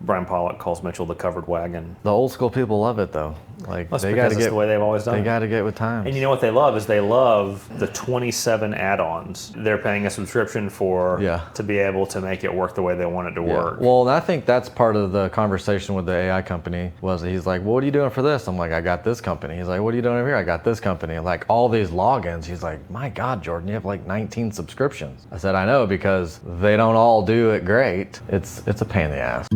Brian Pollock calls Mitchell the covered wagon. The old school people love it though. Like That's they because got to it's get the way they've always done They it. got to get with times. And you know what they love is they love the 27 add-ons. They're paying a subscription for to be able to make it work the way they want it to work. Well, I think that's part of the conversation with the AI company was he's like, well, what are you doing for this? I'm like, I got this company. He's like, what are you doing over here? I got this company. Like all these logins. He's like, my God, Jordan, you have like 19 subscriptions. I said, I know, because they don't all do it great. It's a pain in the ass.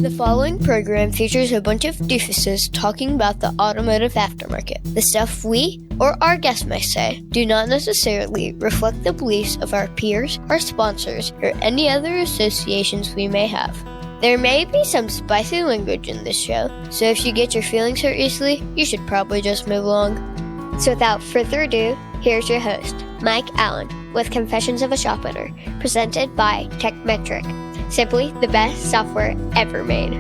The following program features a bunch of doofuses talking about the automotive aftermarket. The stuff we, or our guests may say, do not necessarily reflect the beliefs of our peers, our sponsors, or any other associations we may have. There may be some spicy language in this show, so if you get your feelings hurt easily, you should probably just move along. So without further ado, here's your host, Mike Allen, with Confessions of a Shop Owner, presented by Tekmetric. Simply the best software ever made.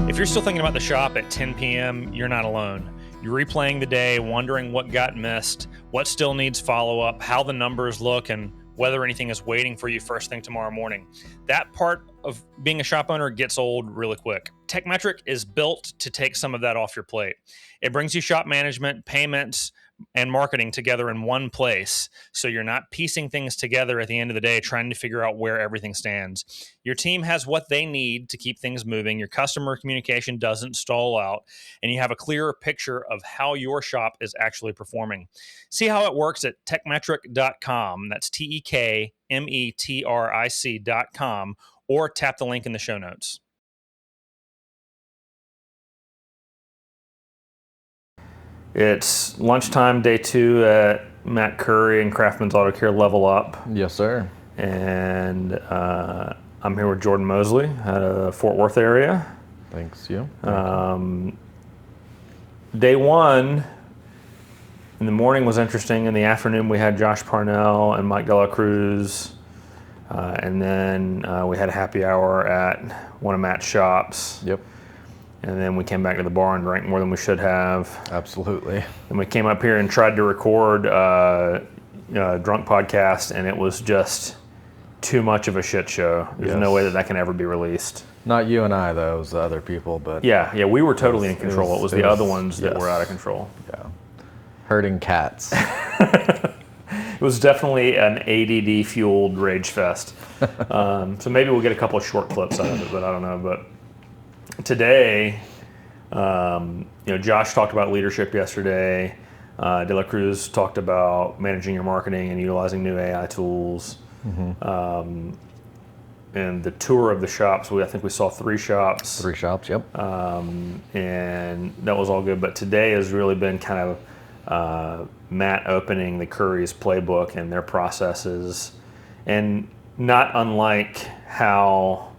If you're still thinking about the shop at 10 p.m., you're not alone. You're replaying the day, wondering what got missed, what still needs follow-up, how the numbers look, and whether anything is waiting for you first thing tomorrow morning. That part of being a shop owner gets old really quick. Tekmetric is built to take some of that off your plate. It brings you shop management, payments, and marketing together in one place, so you're not piecing things together at the end of the day trying to figure out where everything stands. Your team has what they need to keep things moving, your customer communication doesn't stall out, and you have a clearer picture of how your shop is actually performing. See how it works at tekmetric.com. That's TEKMETRIC.com, or tap the link in the show notes. It's lunchtime, day 2 at Matt Curry and Craftsman's Auto Care Level Up. Yes, sir. And I'm here with Jordan Mosely out of Fort Worth area. Thanks, you. Day 1 in the morning was interesting. In the afternoon, we had Josh Parnell and Mike De La Cruz. And then we had a happy hour at one of Matt's shops. Yep. And then we came back to the bar and drank more than we should have. Absolutely. And we came up here and tried to record a drunk podcast, and it was just too much of a shit show. There's no way that can ever be released. Not you and I, though. It was the other people, but... Yeah, we were totally in control. It was the other ones that were out of control. Yeah. Herding cats. It was definitely an ADD-fueled rage fest. So maybe we'll get a couple of short clips out of it, but I don't know. But today, Josh talked about leadership yesterday. De La Cruz talked about managing your marketing and utilizing new AI tools. Mm-hmm. And the tour of the shops, I think we saw 3 shops. 3 shops, yep. And that was all good. But today has really been kind of Matt opening the Curry's playbook and their processes. And not unlike how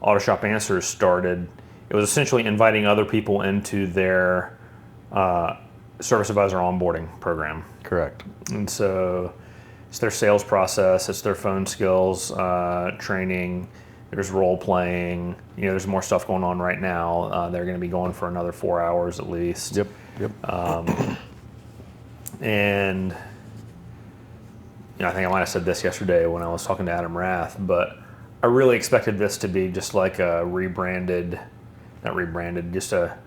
Auto Shop Answers started, it was essentially inviting other people into their service advisor onboarding program. Correct. And so it's their sales process, it's their phone skills training, there's role playing, there's more stuff going on right now. They're going to be going for another 4 hours at least. Yep. And I think I might have said this yesterday when I was talking to Adam Rath, but I really expected this to be just like a just a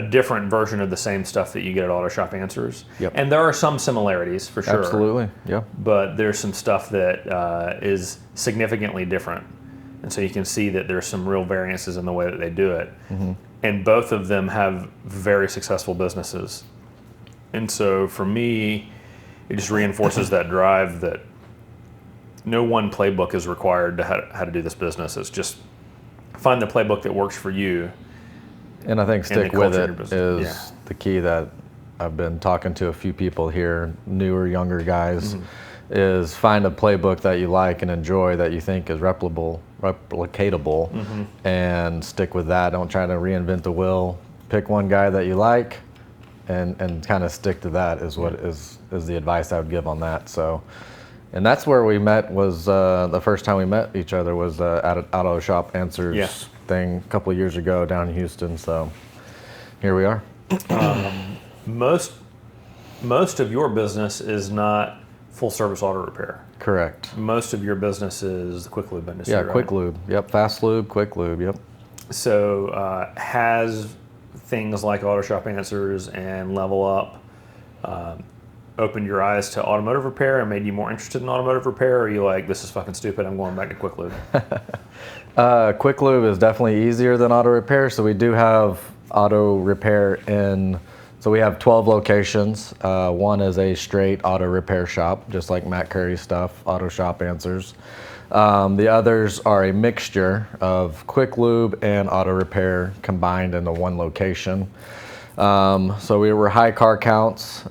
different version of the same stuff that you get at Auto Shop Answers. Yep. And there are some similarities for sure. Absolutely, yeah. But there's some stuff that is significantly different. And so you can see that there's some real variances in the way that they do it. Mm-hmm. And both of them have very successful businesses. And so for me, it just reinforces that drive that no one playbook is required to how to do this business. It's just find the playbook that works for you. And I think stick with it is the key that I've been talking to a few people here, newer, younger guys, is find a playbook that you like and enjoy that you think is replicatable, and stick with that. Don't try to reinvent the wheel. Pick one guy that you like and kind of stick to that is what is the advice I would give on that. So, and that's where we met was the first time we met each other was at an Auto Shop Answers thing a couple of years ago down in Houston. So here we are. Most of your business is not full service auto repair. Correct. Most of your business is the quick lube industry. Yeah, right? quick lube. Yep, fast lube, quick lube. Yep. So has things like Auto Shop Answers and Level Up opened your eyes to automotive repair and made you more interested in automotive repair? Or are you like, this is fucking stupid, I'm going back to quick lube? Quick lube is definitely easier than auto repair. So we do have auto repair so we have 12 locations. One is a straight auto repair shop, just like Matt Curry's stuff, Auto Shop Answers. The others are a mixture of quick lube and auto repair combined into one location. So we were high car counts.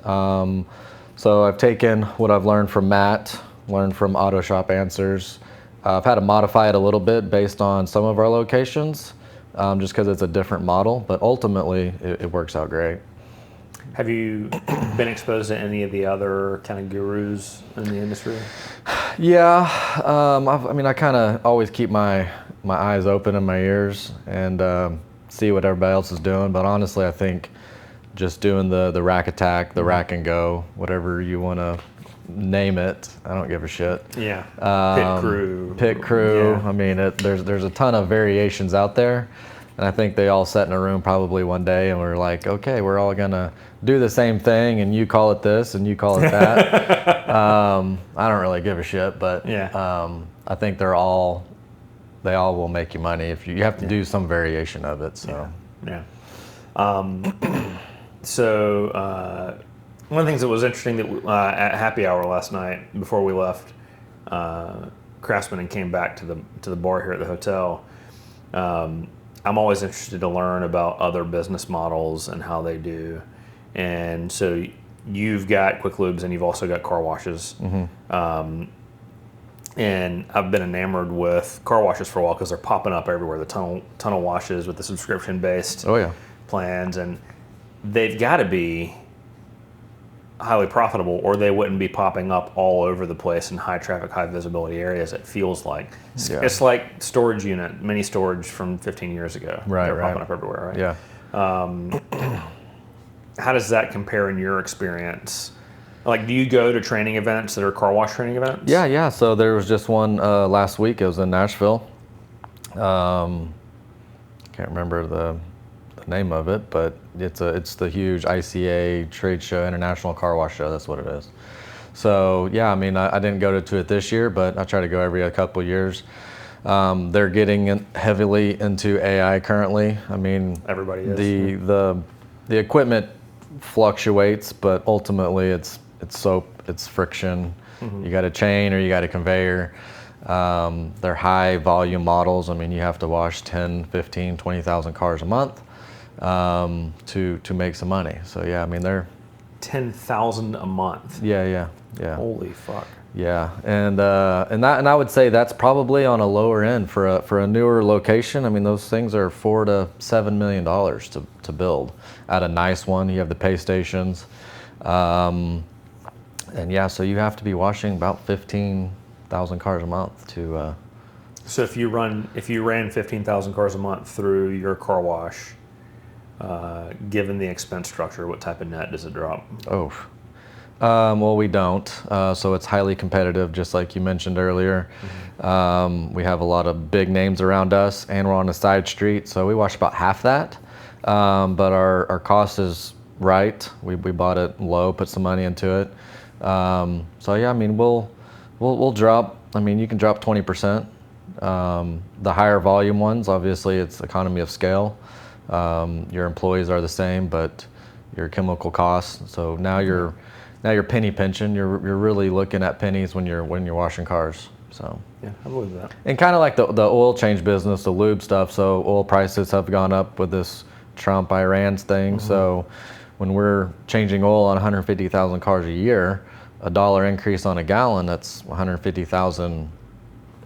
So I've taken what I've learned from Matt, learned from Auto Shop Answers. I've had to modify it a little bit based on some of our locations, just because it's a different model, but ultimately it works out great. Have you been exposed to any of the other kind of gurus in the industry? Yeah, I kind of always keep my eyes open and my ears and see what everybody else is doing. But honestly, I think just doing the rack attack, the rack and go, whatever you want to name it, I don't give a shit. Yeah, pit crew. Yeah. I mean, there's a ton of variations out there. And I think they all sat in a room probably one day and we're like, okay, we're all gonna do the same thing and you call it this and you call it that. I don't really give a shit, but I think they all will make you money if you have to do some variation of it. So So one of the things that was interesting that at happy hour last night before we left, Craftsman and came back to the bar here at the hotel. I'm always interested to learn about other business models and how they do. And so you've got quick lubes and you've also got car washes. Mm-hmm. And I've been enamored with car washes for a while because they're popping up everywhere. The tunnel washes with the subscription-based plans. And they've got to be highly profitable or they wouldn't be popping up all over the place in high traffic, high visibility areas, it feels like. It's like storage unit, mini storage from 15 years ago. They're popping up everywhere, right? Yeah. How does that compare in your experience? Like, do you go to training events that are car wash training events? Yeah. So there was just one last week. It was in Nashville. Can't remember the name of it, but it's the huge ICA trade show, International Car Wash Show. That's what it is. So yeah, I mean, I didn't go to it this year, but I try to go every couple of years. They're getting heavily into AI currently. I mean, everybody is. The equipment fluctuates, but ultimately it's soap, it's friction. Mm-hmm. You got a chain or you got a conveyor. They're high volume models. I mean, you have to wash 10, 15, 20,000 cars a month to make some money. So yeah, I mean, they're 10,000 a month. Yeah. Holy fuck. Yeah, and I would say that's probably on a lower end for a newer location. I mean, those things are $4 to $7 million to build. At a nice one, you have the pay stations, and yeah, so you have to be washing about 15,000 cars a month to. So if you ran 15,000 cars a month through your car wash, given the expense structure, what type of net does it drop? Well, we don't. So it's highly competitive, just like you mentioned earlier. Mm-hmm. We have a lot of big names around us, and we're on a side street, so we wash about half that. But our cost is right. We bought it low, put some money into it. So yeah, I mean, we'll drop. I mean, you can drop 20%. The higher volume ones, obviously, it's economy of scale. Your employees are the same, but your chemical costs. So now you're penny pinching. You're really looking at pennies when you're washing cars. So yeah, I believe that. And kind of like the oil change business, the lube stuff. So oil prices have gone up with this Trump-Iran thing. Mm-hmm. So when we're changing oil on 150,000 cars a year, $1 increase on a gallon, that's 150,000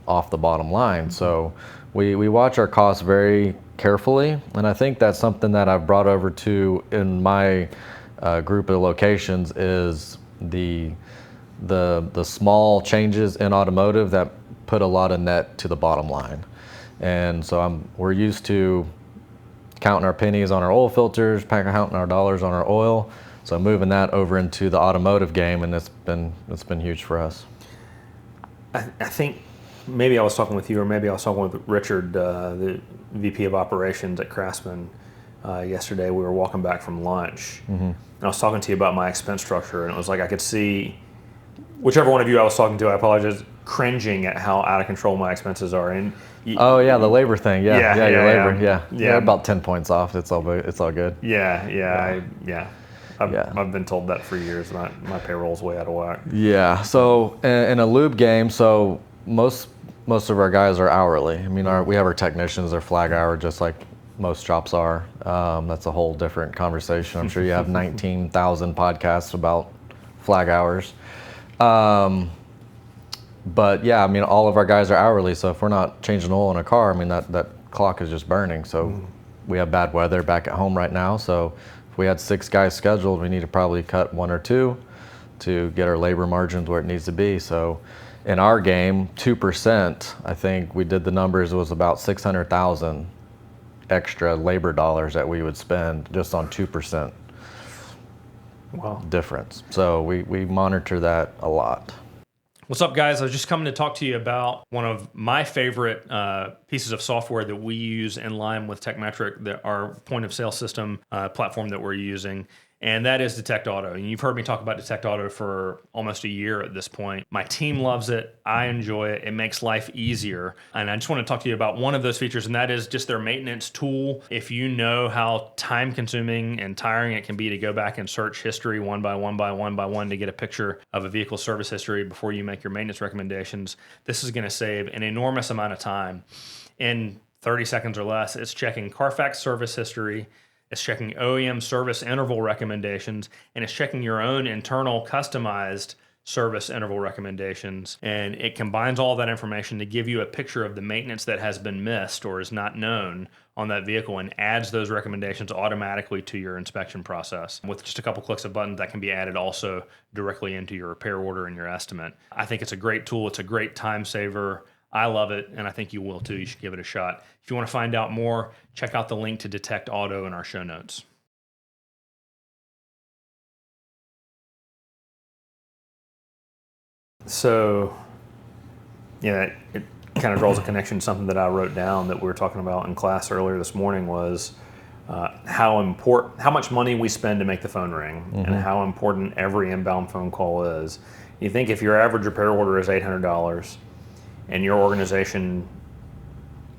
off the bottom line. Mm-hmm. So we watch our costs very carefully, and I think that's something that I've brought over to in my group of locations is the small changes in automotive that put a lot of net to the bottom line. And so we're used to counting our pennies on our oil filters, counting our dollars on our oil. So moving that over into the automotive game, and it's been huge for us. I think maybe I was talking with you, or maybe I was talking with Richard, the VP of Operations at Craftsman, yesterday. We were walking back from lunch, and I was talking to you about my expense structure, and it was like I could see, whichever one of you I was talking to, I apologize, cringing at how out of control my expenses are. And oh yeah, the labor thing. Yeah, your labor. Yeah. You're about 10 points off. It's all good. I've been told that for years. My payroll's way out of whack. Yeah. So in a lube game, so most of our guys are hourly. I mean, we have our technicians, they're flag hour, just like most shops are. That's a whole different conversation. I'm sure you have 19,000 podcasts about flag hours. But yeah, I mean, all of our guys are hourly. So if we're not changing oil in a car, I mean, that clock is just burning. So we have bad weather back at home right now. So if we had 6 guys scheduled, we need to probably cut 1 or 2 to get our labor margins where it needs to be. So in our game, 2%, I think we did the numbers, it was about 600,000 extra labor dollars that we would spend just on 2% difference. So we monitor that a lot. What's up, guys? I was just coming to talk to you about one of my favorite pieces of software that we use in line with Tekmetric, our point of sale system platform that we're using, and that is Detect Auto. And you've heard me talk about Detect Auto for almost a year at this point. My team loves it. I enjoy it. It makes life easier. And I just want to talk to you about one of those features, and that is just their maintenance tool. If you know how time-consuming and tiring it can be to go back and search history one by one to get a picture of a vehicle service history before you make your maintenance recommendations, this is going to save an enormous amount of time. In 30 seconds or less, it's checking Carfax service history, it's checking OEM service interval recommendations, and it's checking your own internal customized service interval recommendations. And it combines all that information to give you a picture of the maintenance that has been missed or is not known on that vehicle, and adds those recommendations automatically to your inspection process. With just a couple clicks of buttons, that can be added also directly into your repair order and your estimate. I think it's a great tool. It's a great time saver. I love it, and I think you will too. You should give it a shot. If you want to find out more, check out the link to Detect Auto in our show notes. So, it kind of draws a connection to something that I wrote down that we were talking about in class earlier this morning, was how much money we spend to make the phone ring, and how important every inbound phone call is. You think if your average repair order is $800, and your organization,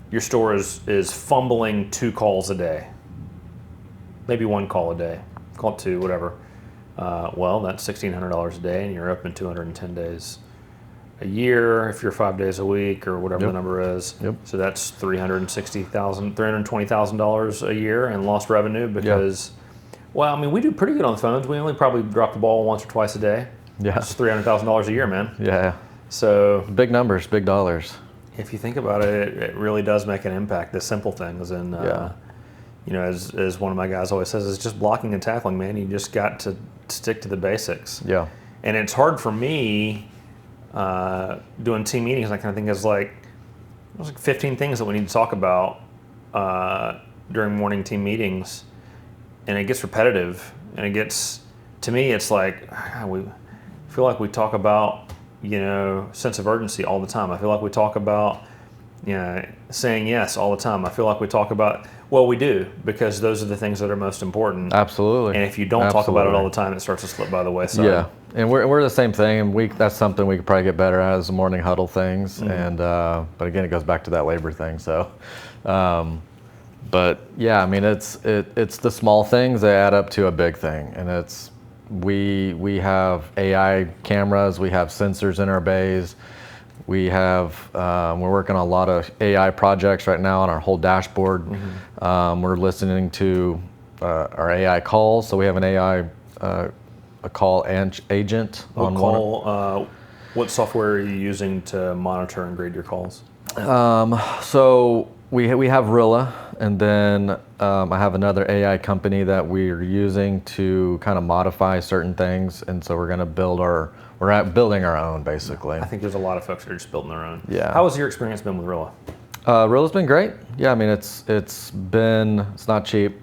your store is fumbling 2 calls a day, maybe 1 call a day, call it 2, whatever. Well, that's $1,600 a day, and you're open 210 days a year if you're 5 days a week, or whatever the number is. So that's $320,000 a year in lost revenue because, well, I mean, we do pretty good on the phones. We only probably drop the ball once or twice a day. That's $300,000 a year, man. So big numbers, big dollars. If you think about it, it really does make an impact, the simple things. And, as one of my guys always says, it's just blocking and tackling, man. You just got to stick to the basics. And it's hard for me doing team meetings. I kind of think there's like 15 things that we need to talk about during morning team meetings. And it gets repetitive. And it gets, to me, it's like, we feel like we talk about, sense of urgency all the time. I feel like we talk about, saying yes all the time. I feel like we talk about, well, we do, because those are the things that are most important. Absolutely. And if you don't talk about it all the time, it starts to slip by the wayside. And we're the same thing, and that's something we could probably get better at, is the morning huddle things. And but again, it goes back to that labor thing. So, but yeah, I mean, it's the small things that add up to a big thing, and it's. We have AI cameras, we have sensors in our bays, we're working on a lot of AI projects right now on our whole dashboard. We're listening to our AI calls, so we have an AI a call agent. What software are you using to monitor and grade your calls? So we have Rilla, and then I have another AI company that we're using to kind of modify certain things, and so we're building our own, basically. I think there's a lot of folks that are just building their own. How has your experience been with Rilla? Rilla's been great. I mean, it's not cheap.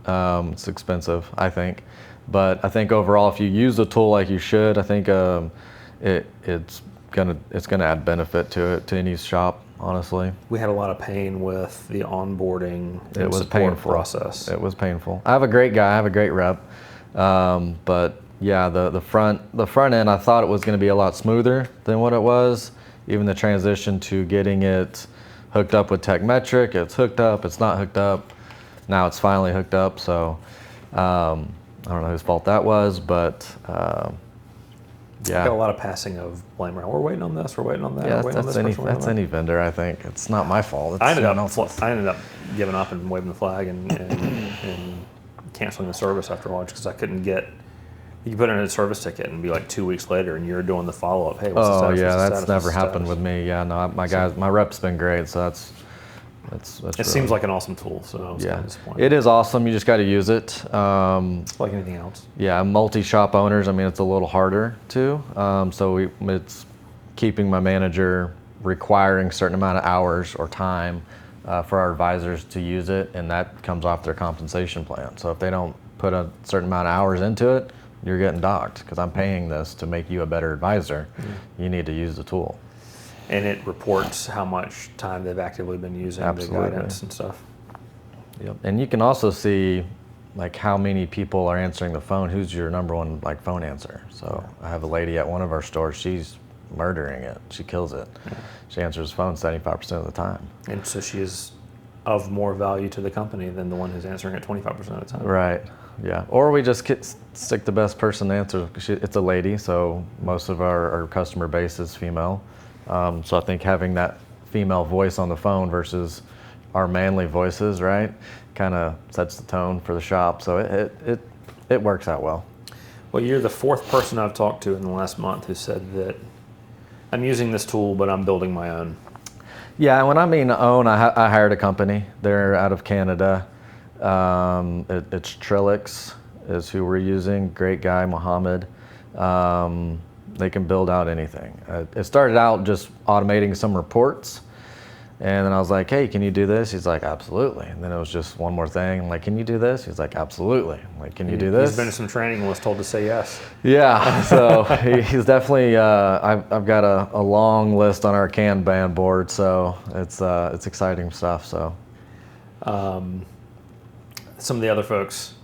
It's expensive, I think. But I think overall, if you use the tool like you should, I think it's gonna add benefit to any shop. Honestly, We had a lot of pain with the onboarding it and was support painful. process. It was painful. I have a great guy. I have a great rep. But yeah, the front end, I thought it was going to be a lot smoother than what it was. Even the transition to getting it hooked up with Tekmetric, it's hooked up, it's not hooked up. Now it's finally hooked up. So I don't know whose fault that was, but Got a yeah. lot of passing of blame around. We're waiting on this. We're waiting on that. Yeah, we're waiting on that's this any person, we're waiting on any vendor. I think it's not my fault. It's that. someone else's. I ended up giving up and waving the flag and canceling the service after lunch because I couldn't get. You put in a service ticket and be like 2 weeks later, and you're doing the follow up. Hey, what's the status? Yeah, What's the that's status? never What's the happened status? with me. Yeah, no, my rep's been great, so that's It really, seems like an awesome tool, so I was kind yeah, of disappointed. it is awesome. You just got to use it. Like anything else. Yeah, multi-shop owners, I mean, it's a little harder too. So it's keeping my manager requiring a certain amount of hours or time for our advisors to use it, and that comes off their compensation plan. So if they don't put a certain amount of hours into it, you're getting docked because I'm paying this to make you a better advisor. You need to use the tool. And it reports how much time they've actively been using Absolutely. the guidance and stuff. Yep. And you can also see like how many people are answering the phone. Who's your number one like phone answer? So I have a lady at one of our stores. She's murdering it. She kills it. She answers the phone 75% of the time. And so she is of more value to the company than the one who's answering it 25% of the time. Right. Yeah. Or we just stick the best person to answer. It's a lady, so most of our customer base is female. So I think having that female voice on the phone versus our manly voices, right, kind of sets the tone for the shop. So it works out well. Well, you're the fourth person I've talked to in the last month who said that I'm using this tool, but I'm building my own. Yeah, when I mean own, I hired a company. They're out of Canada. It's Trillix is who we're using. Great guy, Mohammed. They can build out anything. It started out just automating some reports. And then I was like, hey, can you do this? He's like, absolutely. And then it was just one more thing. I'm like, can you do this? He's like, absolutely. I'm like, can you do this? He's been to some training and was told to say yes. Yeah, so he's definitely, I've got a long list on our Kanban board, so it's exciting stuff, so. Some of the other folks,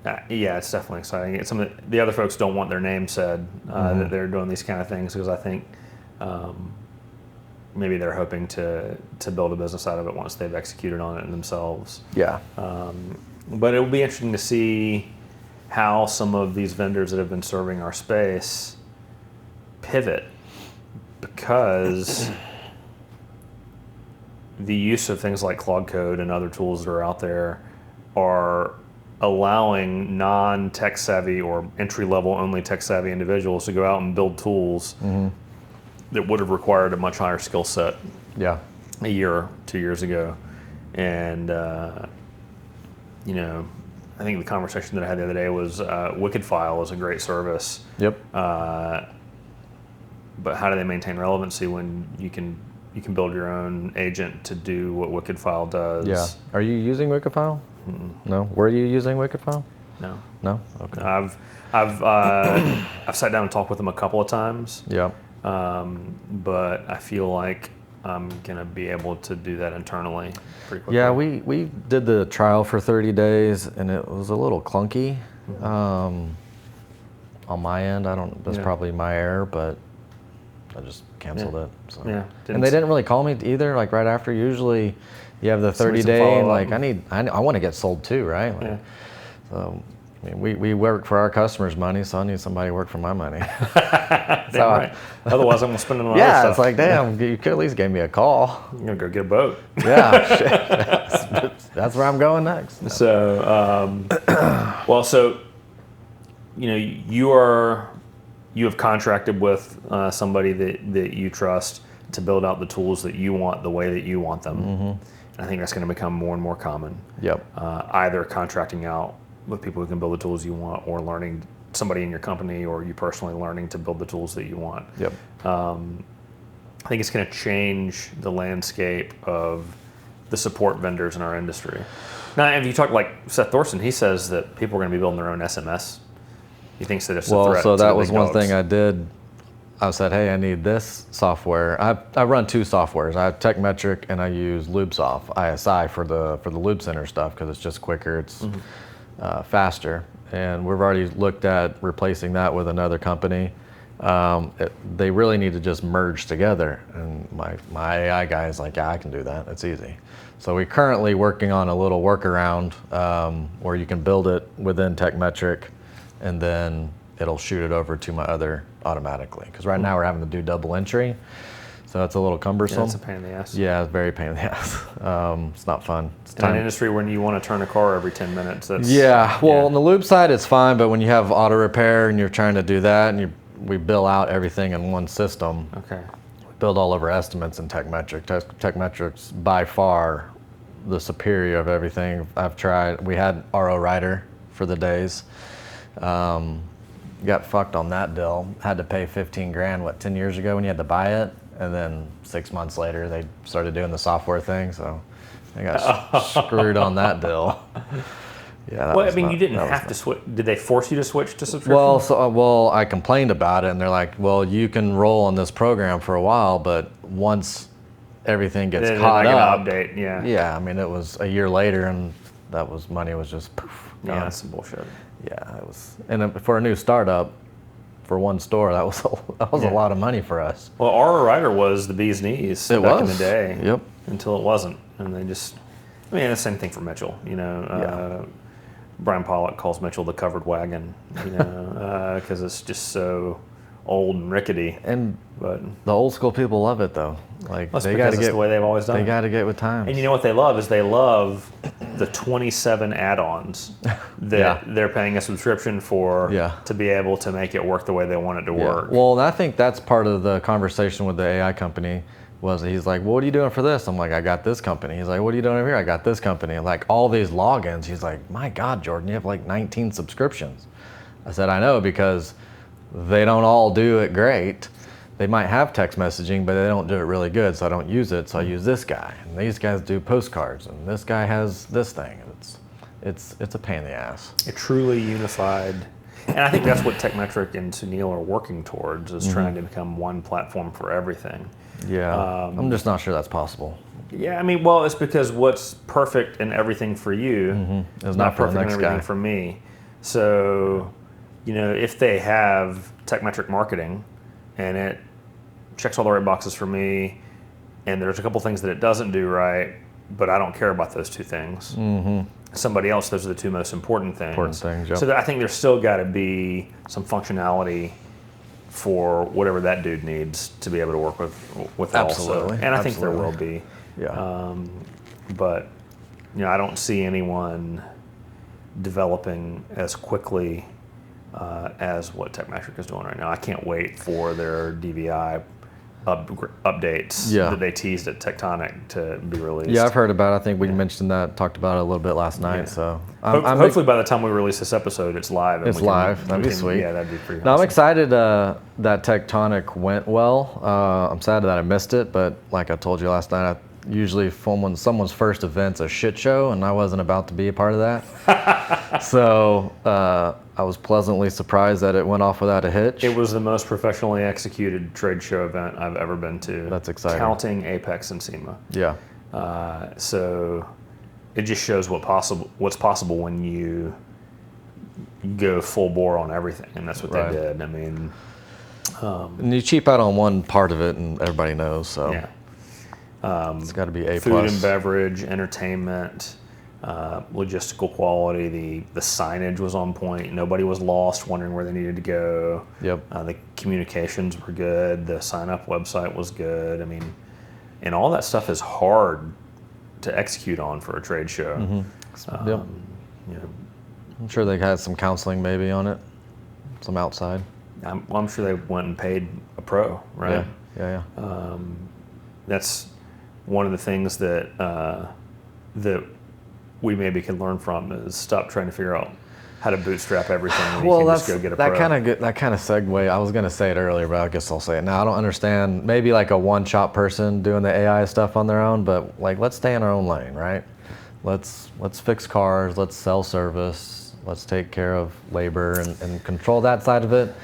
yeah, it's definitely exciting. Some of the other folks don't want their name said that they're doing these kind of things because I think maybe they're hoping to build a business out of it once they've executed on it themselves. Yeah. But it will be interesting to see how some of these vendors that have been serving our space pivot, because the use of things like Claude Code and other tools that are out there are allowing non-tech savvy or entry-level only tech savvy individuals to go out and build tools that would have required a much higher skill set Yeah. a year or 2 years ago. And I think the conversation that I had the other day was Wicked File is a great service. Yep. But how do they maintain relevancy when you can build your own agent to do what Wicked File does? Yeah. Are you using Wicked File? No. Were you using Wicked File? No. No. Okay. I've sat down and talked with them a couple of times. Yeah. But I feel like I'm gonna be able to do that internally pretty quickly. Yeah, we did the trial for 30 days, and it was a little clunky on my end. That's probably my error, but I just canceled it. So. Yeah, and they didn't really call me either. Like right after, usually you have the 30-day, and like I want to get sold too, right? Like, so. I mean, we work for our customers' money, so I need somebody to work for my money. Damn right. Otherwise, I'm gonna spend it on other Yeah, stuff. it's like, damn, you could at least give me a call. I'm gonna go get a boat. Yeah, shit. That's where I'm going next. So, you have contracted with somebody that you trust to build out the tools that you want the way that you want them. And I think that's going to become more and more common. Yep. Either contracting out with people who can build the tools you want, or learning somebody in your company or you personally learning to build the tools that you want. Yep. I think it's going to change the landscape of the support vendors in our industry. Now, if you talk like Seth Thorson, he says that people are going to be building their own SMS. He thinks that it's a threat so to that the was big one dogs. thing I did. I said, hey, I need this software. I run 2 softwares. I have Tekmetric and I use LubeSoft, ISI for the Lube Center stuff because it's just quicker, it's faster. And we've already looked at replacing that with another company. They really need to just merge together. And my AI guy is like, yeah, I can do that. It's easy. So we're currently working on a little workaround where you can build it within Tekmetric and then it'll shoot it over to my other automatically. Because right now we're having to do double entry. So it's a little cumbersome. Yeah, it's a pain in the ass. Yeah, it's very pain in the ass. It's not fun. It's In an industry when you want to turn a car every 10 minutes, that's... on the lube side it's fine, but when you have auto repair and you're trying to do that and we bill out everything in one system. Okay. We build all of our estimates in Tekmetric. Tekmetric's by far the superior of everything I've tried. We had RO Rider for the days. Got fucked on that deal. Had to pay 15 grand, 10 years ago when you had to buy it? And then 6 months later, they started doing the software thing, so I got screwed on that deal. Yeah. You didn't have to switch. Did they force you to switch to subscription? Well, I complained about it, and they're like, well, you can roll on this program for a while, but once everything gets caught up, update, yeah. Yeah, I mean, it was a year later, and money was just poof, gone. Yeah, that's some bullshit. Yeah, it was, and for a new startup, for one store, that was a lot of money for us. Well, RO Rider was the bee's knees back in the day. Yep. Until it wasn't, and they just, the same thing for Mitchell. Brian Pollock calls Mitchell the covered wagon, because it's just so old and rickety. But the old school people love it though. Like that's because it's the way they've always done it. They got to get with times. And you know what they love is they love the 27 add-ons that they're paying a subscription for to be able to make it work the way they want it to work. Well, I think that's part of the conversation with the AI company. He's like, well, what are you doing for this? I'm like, I got this company. He's like, what are you doing over here? I got this company. And like all these logins, he's like, my God, Jordan, you have like 19 subscriptions. I said, I know, because they don't all do it great. They might have text messaging, but they don't do it really good, so I don't use it. So I use this guy, and these guys do postcards, and this guy has this thing. It's a pain in the ass. A truly unified, and I think that's what Tekmetric and Sunil are working towards, is trying to become one platform for everything. Yeah, I'm just not sure that's possible. Yeah, it's because what's perfect in everything for you is not perfect in everything for me. So, if they have Tekmetric marketing and it checks all the right boxes for me, and there's a couple things that it doesn't do right, but I don't care about those 2 things. Somebody else, those are the 2 most important things. Yep. So I think there's still got to be some functionality for whatever that dude needs to be able to work with Absolutely. also. And I think there will be. Yeah. But I don't see anyone developing as quickly as what Tekmetric is doing right now. I can't wait for their DVI updates that they teased at Tectonic to be released. Yeah, I've heard about it. I think we mentioned that, talked about it a little bit last night. So hopefully by the time we release this episode, it's live. It's live. That'd be sweet. Yeah, that'd be pretty awesome. No, I'm excited that Tectonic went well. I'm sad that I missed it, but like I told you last night, usually when someone's first event's a shit show, and I wasn't about to be a part of that. So I was pleasantly surprised that it went off without a hitch. It was the most professionally executed trade show event I've ever been to. That's exciting. Counting Apex and SEMA. Yeah. So it just shows what's possible when you go full bore on everything, and that's what they did. And you cheap out on one part of it, and everybody knows. So yeah. It's got to be A+. Food and beverage, entertainment, logistical quality. The signage was on point. Nobody was lost wondering where they needed to go. Yep. The communications were good. The sign-up website was good. And all that stuff is hard to execute on for a trade show. Yep. I'm sure they had some counseling maybe on it, some outside. I'm sure they went and paid a pro, right? Yeah. That's one of the things that that we maybe can learn from, is stop trying to figure out how to bootstrap everything. And Well, you can that's just go get a that pro. kind of segue. I was gonna say it earlier, but I guess I'll say it now. I don't understand. Maybe like a one-shop person doing the AI stuff on their own, but like let's stay in our own lane, right? Let's fix cars. Let's sell service. Let's take care of labor and control that side of it.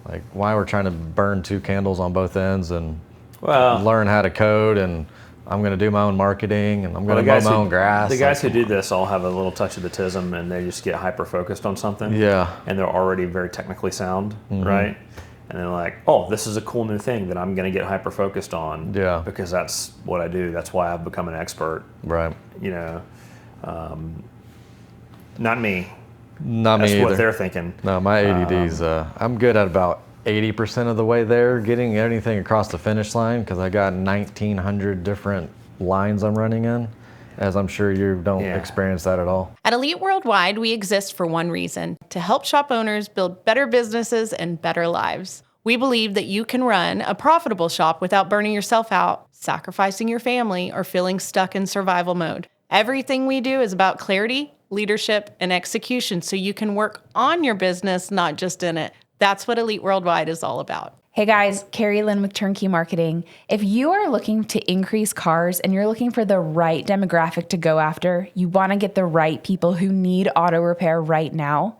Like why we're trying to burn two candles on both ends and learn how to code, and I'm going to do my own marketing, and I'm going to mow my own grass. The guys who do this all have a little touch of the tism, and they just get hyper-focused on something. Yeah. And they're already very technically sound, right? And they're like, oh, this is a cool new thing that I'm going to get hyper-focused on. Yeah. Because that's what I do. That's why I've become an expert. Right. You know, not me. Not That's me either. what they're thinking. No, my ADD's, I'm good at about 80% of the way there, getting anything across the finish line, because I got 1,900 different lines I'm running in, as I'm sure you don't experience that at all. At Elite Worldwide, we exist for one reason: to help shop owners build better businesses and better lives. We believe that you can run a profitable shop without burning yourself out, sacrificing your family, or feeling stuck in survival mode. Everything we do is about clarity, leadership, and execution, so you can work on your business, not just in it. That's what Elite Worldwide is all about. Hey guys, Carrie Lynn with Turnkey Marketing. If you are looking to increase cars and you're looking for the right demographic to go after, you want to get the right people who need auto repair right now,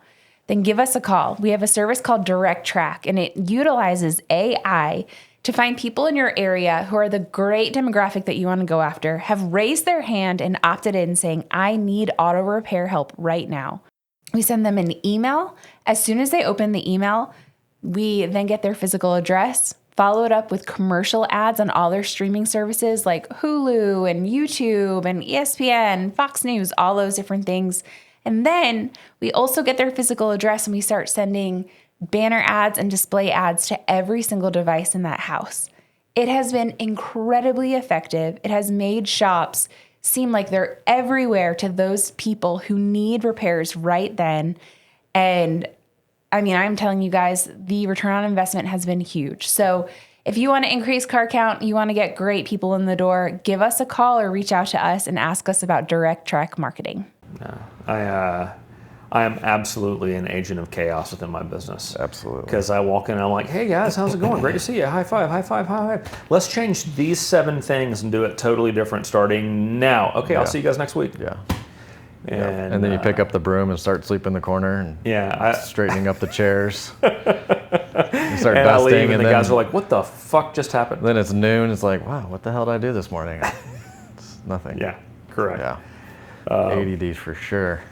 then give us a call. We have a service called Direct Track, and it utilizes AI to find people in your area who are the great demographic that you want to go after, have raised their hand and opted in saying, I need auto repair help right now. We send them an email. As soon as they open the email, we then get their physical address, follow it up with commercial ads on all their streaming services like Hulu and YouTube and ESPN, Fox News, all those different things. And then we also get their physical address and we start sending banner ads and display ads to every single device in that house. It has been incredibly effective. It has made shops seem like they're everywhere to those people who need repairs right then. And I mean, I'm telling you guys, the return on investment has been huge. So if you want to increase car count, you want to get great people in the door, give us a call or reach out to us and ask us about Direct Track marketing. No, I am absolutely an agent of chaos within my business. Absolutely. Because I walk in and I'm like, hey guys, how's it going? Great to see you. High five, high five, high five. Let's change these 7 things and do it totally different starting now. Okay, I'll see you guys next week. Yeah. And then you pick up the broom and start sweeping the corner and straightening up the chairs. You start and dusting, I leave, and the then, guys are like, what the fuck just happened? Then it's noon. It's like, wow, what the hell did I do this morning? It's nothing. Yeah, correct. Yeah. ADD for sure.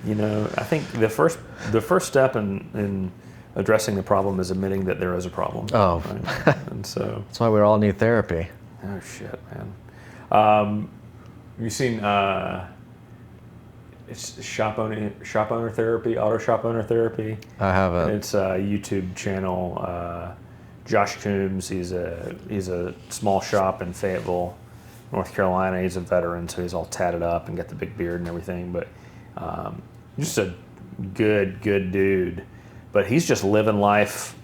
You know, I think the first step in addressing the problem is admitting that there is a problem. Oh. Right? And so that's why we all need therapy. Oh shit, man. You've seen it's shop owner therapy, auto shop owner therapy. I haven't. It's a YouTube channel. Josh Coombs, he's a small shop in Fayetteville, North Carolina. He's a veteran, so he's all tatted up and got the big beard and everything. But just a good dude. But he's just living life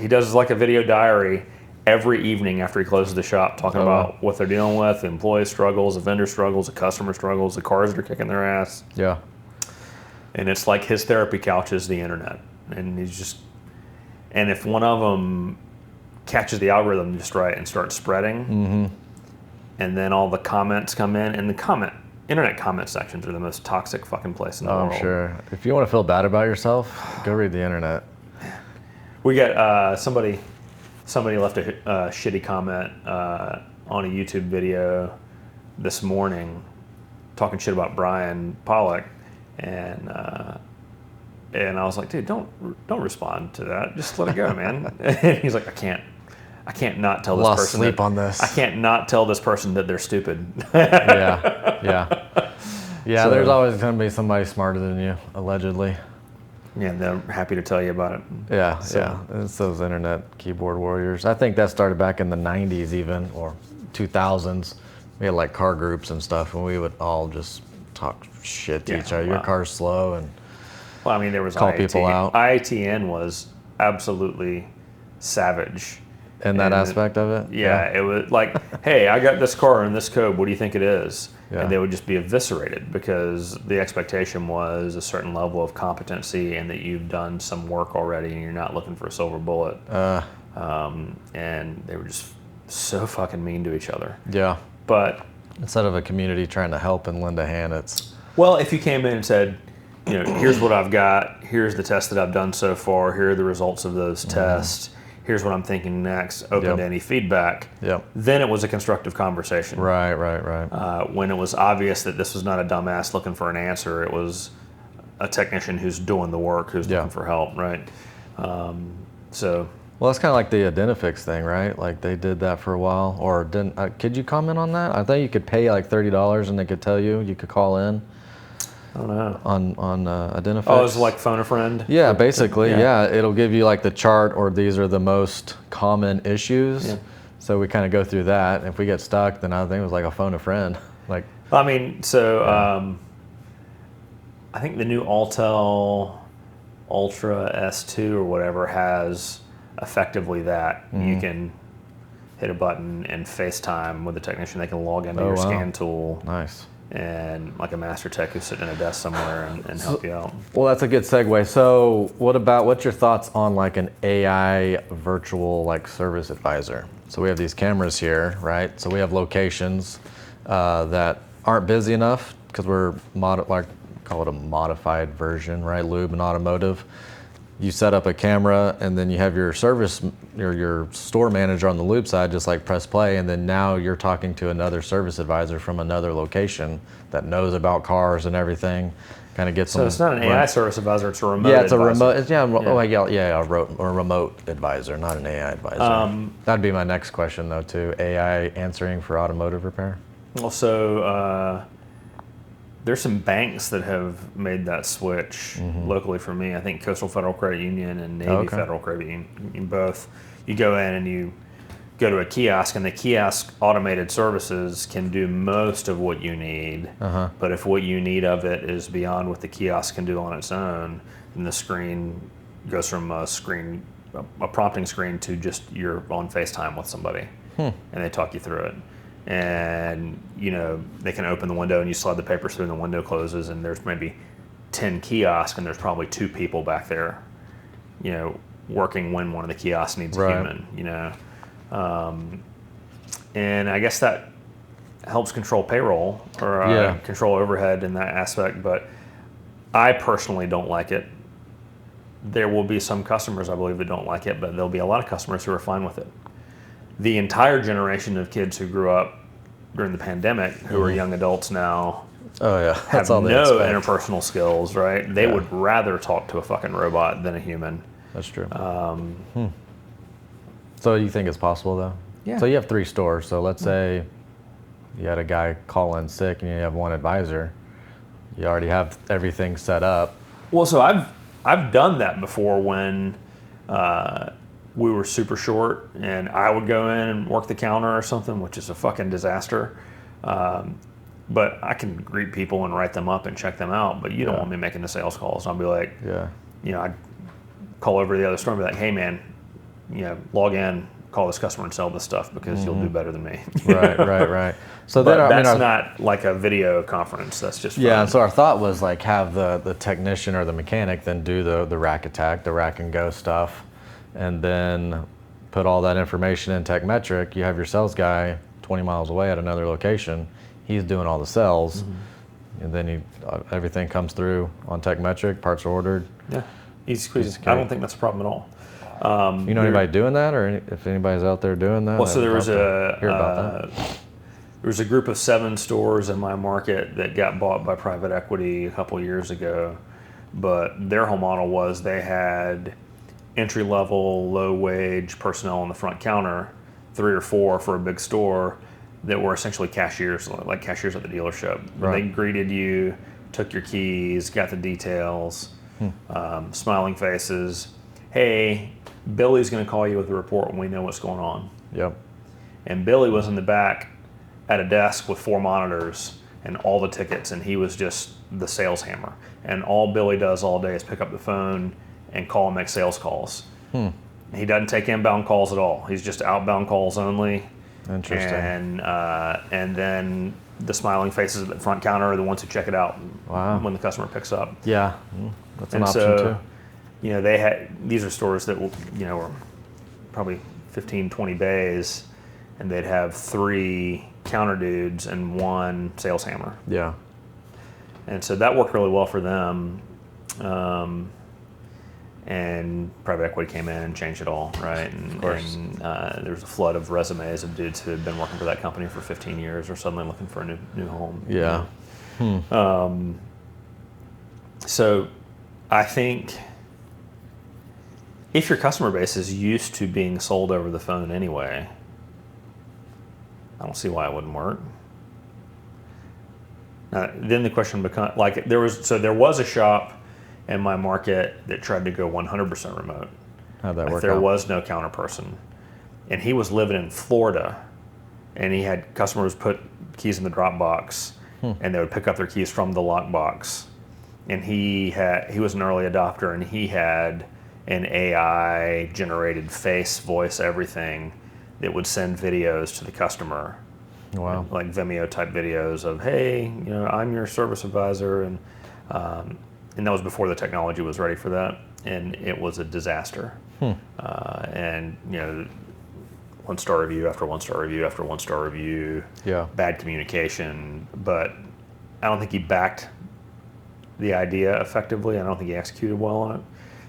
he does like a video diary every evening after he closes the shop, talking about what they're dealing with, the employee struggles, the vendor struggles, the customer struggles, the cars that are kicking their ass. Yeah. And it's like his therapy couch is the internet. And and if one of them catches the algorithm just right and starts spreading, and then all the comments come in, and the internet comment sections are the most toxic fucking place in the world. I'm sure. If you want to feel bad about yourself, go read the internet. We got somebody left a shitty comment on a YouTube video this morning talking shit about Brian Pollock, and I was like, dude, don't respond to that. Just let it go, man. And he's like, I can't not tell this person. Sleep on this. I can't not tell this person that they're stupid. Yeah. So, there's always going to be somebody smarter than you, allegedly. Yeah, they're happy to tell you about it. Yeah. It's those internet keyboard warriors. I think that started back in the 90s even, or 2000s. We had like car groups and stuff, and we would all just talk shit to each other. Your car's slow, and well, I mean, there was call people out. IATN was absolutely savage. in that aspect of it. Yeah, it was like, hey, I got this car in this code. What do you think it is? Yeah. And they would just be eviscerated because the expectation was a certain level of competency and that you've done some work already and you're not looking for a silver bullet. And they were just so fucking mean to each other. Yeah. But instead of a community trying to help and lend a hand, it's... Well, if you came in and said, here's what I've got, here's the test that I've done so far, here are the results of those tests, here's what I'm thinking next, open to any feedback, then it was a constructive conversation. Right. When it was obvious that this was not a dumbass looking for an answer, it was a technician who's doing the work, who's looking for help, right? Well, that's kind of like the Identifix thing, right? Like they did that for a while, or didn't? Could you comment on that? I thought you could pay like $30 and they could tell you could call in. I don't know. On Identifix. Oh, it's like phone a friend? Yeah, basically, yeah. It'll give you like the chart, or these are the most common issues. Yeah. So we kind of go through that. If we get stuck, then I think it was like a phone a friend. Like. I mean, so I think the new Altel Ultra S2 or whatever has effectively that. You can hit a button and FaceTime with the technician. They can log into your scan tool. Nice. And like a master tech who's sitting at a desk somewhere and help you out. Well, that's a good segue. So what's your thoughts on like an AI virtual like service advisor? So we have these cameras here, right? So we have locations that aren't busy enough because we're call it a modified version, right? Lube and automotive. You set up a camera and then you have your service, your store manager on the lube side, just like press play, and then now you're talking to another service advisor from another location that knows about cars and everything. Kind of gets them. So it's not an AI service advisor; it's a remote. Yeah, it's advisor. a remote advisor, not an AI advisor. That'd be my next question though, too. AI answering for automotive repair. Also, there's some banks that have made that switch locally for me. I think Coastal Federal Credit Union and Navy Federal Credit Union, both. You go in and you go to a kiosk, and the kiosk automated services can do most of what you need. But if what you need of it is beyond what the kiosk can do on its own, then the screen goes from a prompting screen to just you're on FaceTime with somebody, and they talk you through it. And they can open the window and you slide the papers through and the window closes, and there's maybe 10 kiosks and there's probably 2 people back there working when one of the kiosks needs a human. And I guess that helps control payroll or control overhead in that aspect, but I personally don't like it. There will be some customers, I believe, that don't like it, but there'll be a lot of customers who are fine with it. The entire generation of kids who grew up during the pandemic, who are young adults now, have no interpersonal skills, right? They would rather talk to a fucking robot than a human. That's true. So you think it's possible, though? Yeah. So you have 3 stores. So let's say you had a guy call in sick and you have 1 advisor. You already have everything set up. Well, so I've done that before when we were super short and I would go in and work the counter or something, which is a fucking disaster. But I can greet people and write them up and check them out, but you don't want me making the sales calls. I'll be like, I'd call over to the other store and be like, hey man, log in, call this customer and sell this stuff because you'll do better than me. Right. So but that's not like a video conference. That's just fun. And so our thought was like have the technician or the mechanic then do the rack attack, the rack and go stuff, and then put all that information in Tekmetric. You have your sales guy 20 miles away at another location. He's doing all the sales, and then everything comes through on Tekmetric. Parts are ordered. Yeah, easy squeeze. I don't think that's a problem at all. You know anybody doing that, or if anybody's out there doing that? Well, so there was a group of 7 stores in my market that got bought by private equity a couple years ago, but their whole model was they had entry-level, low-wage personnel on the front counter, 3 or 4 for a big store, that were essentially cashiers, like cashiers at the dealership. They greeted you, took your keys, got the details, smiling faces. Hey, Billy's going to call you with a report when we know what's going on. And Billy was in the back at a desk with 4 monitors and all the tickets, and he was just the sales hammer. And all Billy does all day is pick up the phone and call and make sales calls. He doesn't take inbound calls at all. He's just outbound calls only. Interesting. And then the smiling faces at the front counter are the ones who check it out when the customer picks up. Yeah, that's an And option so, too. you know, they had, these are stores that, were probably 15, 20 bays, and they'd have 3 counter dudes and 1 sales hammer. Yeah. And so that worked really well for them. And private equity came in and changed it all, right? And, of course. And there was a flood of resumes of dudes who had been working for that company for 15 years or suddenly looking for a new home. Yeah. So I think if your customer base is used to being sold over the phone anyway, I don't see why it wouldn't work. Then the question becomes, like, there was a shop in my market that tried to go 100% remote. How'd that work There out? was no counter person. And he was living in Florida, and he had customers put keys in the drop box, and they would pick up their keys from the lock box. And he was an early adopter, and he had an AI generated face, voice, everything that would send videos to the customer. Wow. Like Vimeo type videos of, hey, I'm your service advisor, and that was before the technology was ready for that, and it was a disaster. And 1-star review after 1-star review after 1-star review. Yeah. Bad communication, but I don't think he backed the idea effectively. I don't think he executed well on it.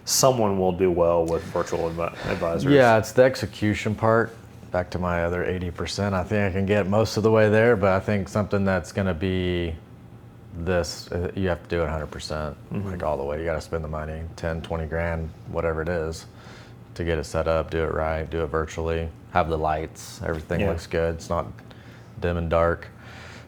Someone will do well with virtual advisors. Yeah, it's the execution part. Back to my other 80%. I think I can get most of the way there, but I think something that's going to be this, you have to do it 100%, like all the way. You got to spend the money, 10, 20 grand, whatever it is, to get it set up, do it right, do it virtually, have the lights, everything looks good. It's not dim and dark.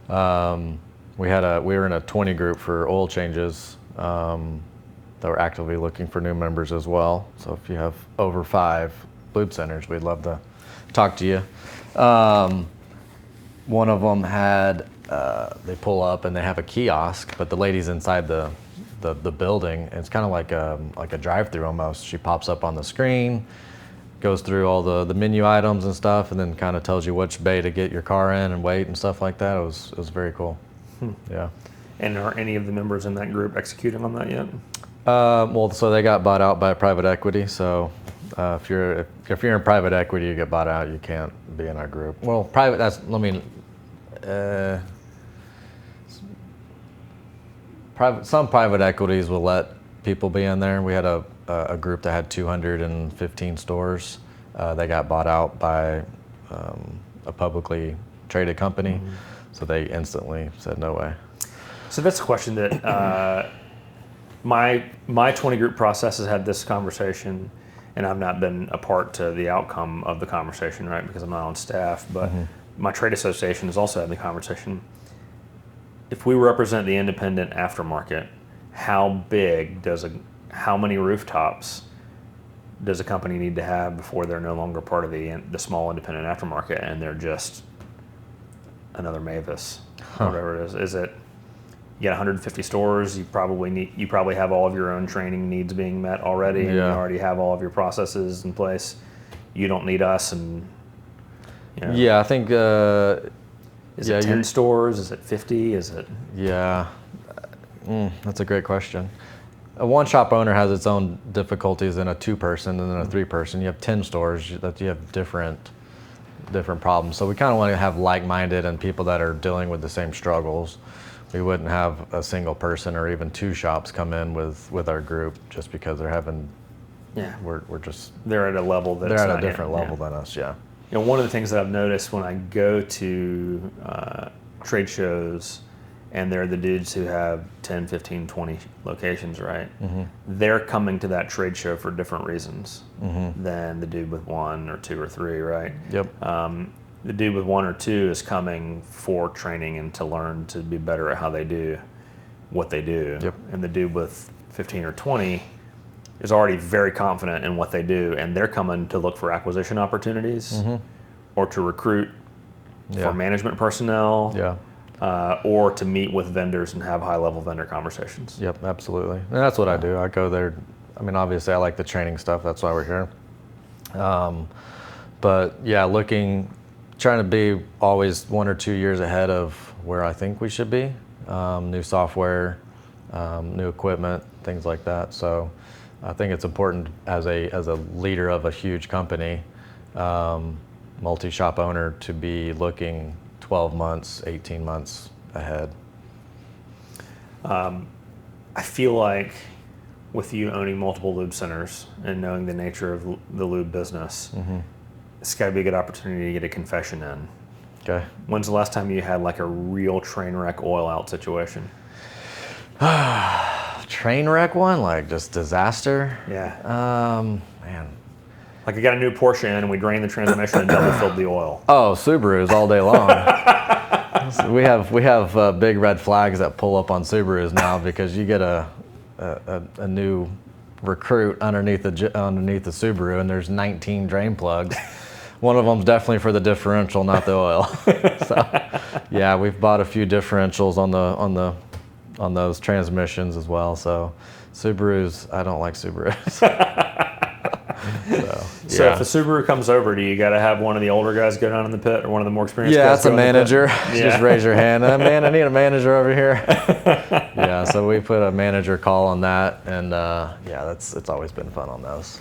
We were in a 20 group for oil changes that were actively looking for new members as well. So if you have over 5 lube centers, we'd love to talk to you. One of them had, they pull up and they have a kiosk, but the lady's inside the building. And it's kind of like a drive-through almost. She pops up on the screen, goes through all the menu items and stuff, and then kind of tells you which bay to get your car in and wait and stuff like that. It was very cool. Yeah. And are any of the members in that group executing on that yet? Well, so they got bought out by private equity. So if you're in private equity, you get bought out, you can't be in our group. Well, some private equities will let people be in there. We had a group that had 215 stores. They got bought out by a publicly traded company, so they instantly said no way. So that's a question that my 20 group process has had this conversation, and I've not been a part to the outcome of the conversation, right? Because I'm not on staff, but my trade association has also had the conversation. If we represent the independent aftermarket, how many rooftops does a company need to have before they're no longer part of the small independent aftermarket and they're just another Mavis, whatever it is? Is it, you got 150 stores, you probably have all of your own training needs being met already, and you already have all of your processes in place. You don't need us, and Yeah, I think. Is it 10 stores? Is it 50? Is it? Yeah, that's a great question. A one-shop owner has its own difficulties than a 2-person and then a 3-person. You have 10 stores that you have different problems. So we kind of want to have like-minded and people that are dealing with the same struggles. We wouldn't have a single person or even 2 shops come in with our group just because they're having. Yeah, They're at a level that's they're at a different level than us. Yeah. One of the things that I've noticed when I go to trade shows, and they're the dudes who have 10, 15, 20 locations, right? They're coming to that trade show for different reasons than the dude with 1 or 2 or 3, right? Yep. The dude with 1 or 2 is coming for training and to learn to be better at how they do what they do. Yep. And the dude with 15 or 20 is already very confident in what they do, and they're coming to look for acquisition opportunities or to recruit for management personnel or to meet with vendors and have high-level vendor conversations. Yep, absolutely. And that's what I do. I go there. I mean, obviously, I like the training stuff. That's why we're here. But yeah, trying to be always 1 or 2 years ahead of where I think we should be. New software, new equipment, things like that. So I think it's important as a leader of a huge company, multi-shop owner, to be looking 12 months, 18 months ahead. I feel like with you owning multiple lube centers and knowing the nature of the lube business, it's got to be a good opportunity to get a confession in. Okay. When's the last time you had like a real train wreck oil out situation? Train wreck one, like just disaster? Yeah. Man. Like I got a new Porsche in and we drained the transmission and double filled the oil. Oh, Subarus all day long. we have big red flags that pull up on Subarus now because you get a new recruit underneath the Subaru and there's 19 drain plugs. One of them's definitely for the differential, not the oil. So, yeah, we've bought a few differentials on those transmissions as well. So, Subarus, I don't like Subarus. So if a Subaru comes over to you, got to have one of the older guys go down in the pit or one of the more experienced guys. Yeah, that's a go in the pit? manager. Yeah. Just raise your hand. Man, I need a manager over here. Yeah, so we put a manager call on that, and yeah, it's always been fun on those.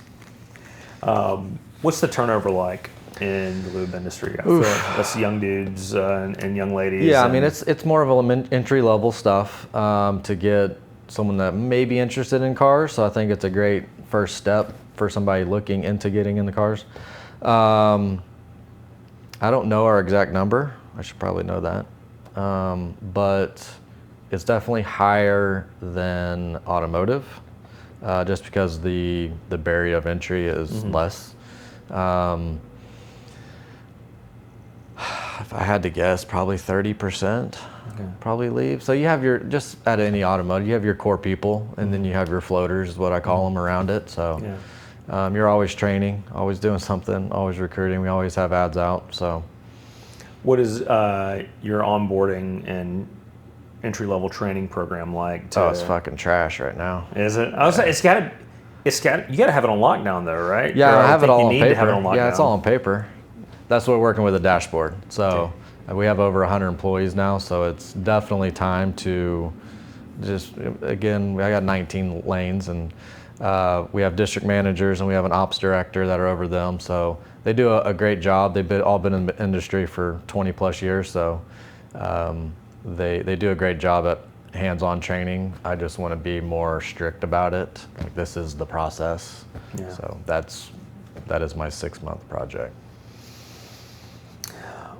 What's the turnover like in the lube industry? I feel like that's young dudes and young ladies. Yeah, I mean it's more of an entry level stuff to get someone that may be interested in cars. So I think it's a great first step for somebody looking into getting in the cars. I don't know our exact number. I should probably know that. But it's definitely higher than automotive, just because the barrier of entry is less. If I had to guess, probably 30% probably leave. So you have just at any automotive, you have your core people, and then you have your floaters, is what I call them, around it. So you're always training, always doing something, always recruiting. We always have ads out. So, what is your onboarding and entry-level training program like? It's fucking trash right now. Is it? I was saying you got to have it on lockdown though, right? Yeah, I have it all on need paper. To have it on lockdown. Yeah, it's all on paper. That's what we're working with, a dashboard. So we have over 100 employees now, so it's definitely time to just, again, I got 19 lanes, and we have district managers and we have an ops director that are over them. So they do a great job. They've all been in the industry for 20 plus years, so they do a great job at hands-on training. I just want to be more strict about it. Like, this is the process. Yeah. So that is my 6-month project.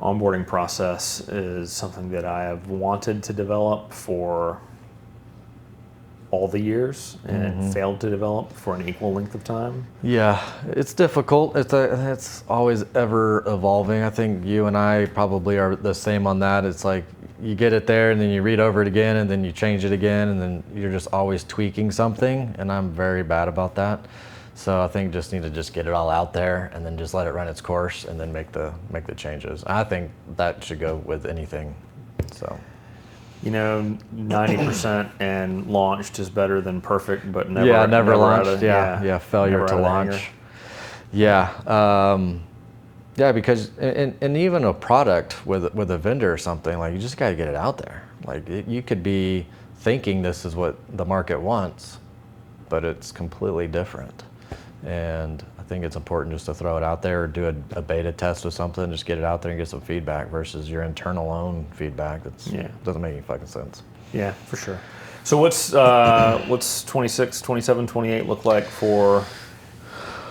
Onboarding process is something that I have wanted to develop for all the years and failed to develop for an equal length of time. Yeah, it's difficult. It's always ever evolving. I think you and I probably are the same on that. It's like you get it there and then you read over it again and then you change it again and then you're just always tweaking something, and I'm very bad about that. So I think just need to get it all out there and then just let it run its course and then make the changes. I think that should go with anything. So, 90% and launched is better than perfect, but never. Yeah, never launched. Yeah, failure to launch. Yeah, yeah, because and even a product with a vendor or something, like, you just got to get it out there. Like, you could be thinking this is what the market wants, but it's completely different. And I think it's important just to throw it out there, or do a beta test with something, just get it out there and get some feedback versus your internal own feedback. Doesn't make any fucking sense. Yeah, for sure. So what's 26, 27, 28 look like for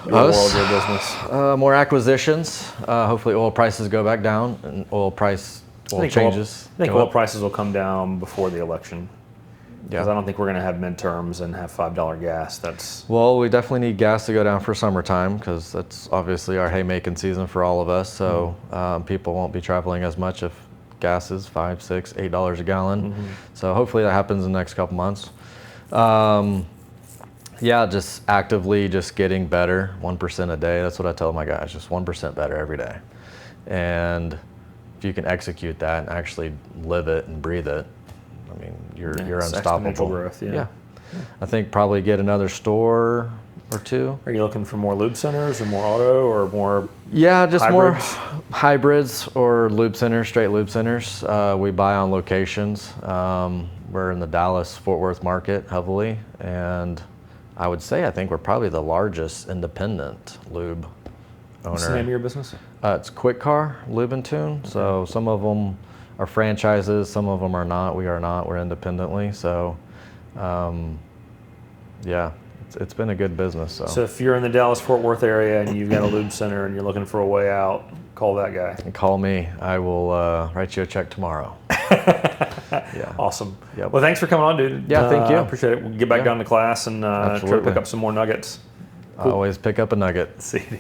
your world, your business? More acquisitions. Hopefully oil prices go back down and oil changes. I think oil prices will come down before the election. Yeah. Because I don't think we're going to have midterms and have $5 gas. Well, we definitely need gas to go down for summertime, because that's obviously our haymaking season for all of us. So people won't be traveling as much if gas is $5, $6, $8 a gallon. So hopefully that happens in the next couple months. Yeah, just actively just getting better, 1% a day. That's what I tell my guys, just 1% better every day. And if you can execute that and actually live it and breathe it, I mean, you're unstoppable. Exponential growth, yeah. I think probably get another store, or two. Are you looking for more lube centers or more auto or more Yeah, just hybrids? more hybrids or lube centers, straight lube centers. We buy on locations. We're in the Dallas-Fort Worth market heavily, and I would say I think we're probably the largest independent lube owner. What's the name of your business? It's Quick Car Lube and Tune. Okay. So some of them are franchises, some of them are not. We are not. We're independently. So, yeah, it's been a good business. So if you're in the Dallas-Fort Worth area and you've got a lube center and you're looking for a way out, call that guy. And call me. I will write you a check tomorrow. Yeah. Awesome. Yep. Well, thanks for coming on, dude. Yeah, thank you. I appreciate it. We'll get back down to class and try to pick up some more nuggets. Cool. Always pick up a nugget. See you.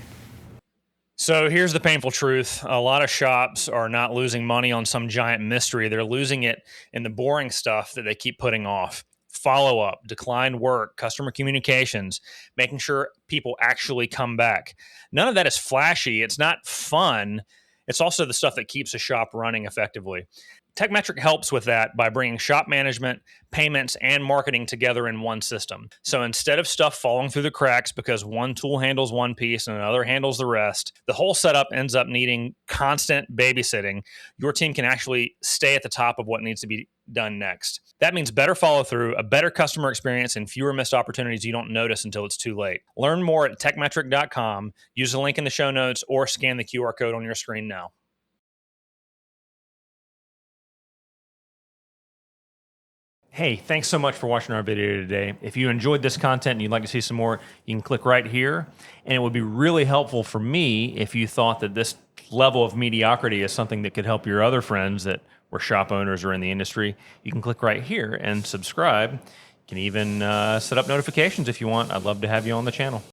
So here's the painful truth. A lot of shops are not losing money on some giant mystery. They're losing it in the boring stuff that they keep putting off. Follow-up, declined work, customer communications, making sure people actually come back. None of that is flashy. It's not fun. It's also the stuff that keeps a shop running effectively. Tekmetric helps with that by bringing shop management, payments, and marketing together in one system. So instead of stuff falling through the cracks because one tool handles one piece and another handles the rest, the whole setup ends up needing constant babysitting. Your team can actually stay at the top of what needs to be done next. That means better follow through, a better customer experience, and fewer missed opportunities you don't notice until it's too late. Learn more at tekmetric.com. Use the link in the show notes or scan the QR code on your screen now. Hey, thanks so much for watching our video today. If you enjoyed this content and you'd like to see some more, you can click right here. And it would be really helpful for me if you thought that this level of mediocrity is something that could help your other friends that were shop owners or in the industry. You can click right here and subscribe. You can even set up notifications if you want. I'd love to have you on the channel.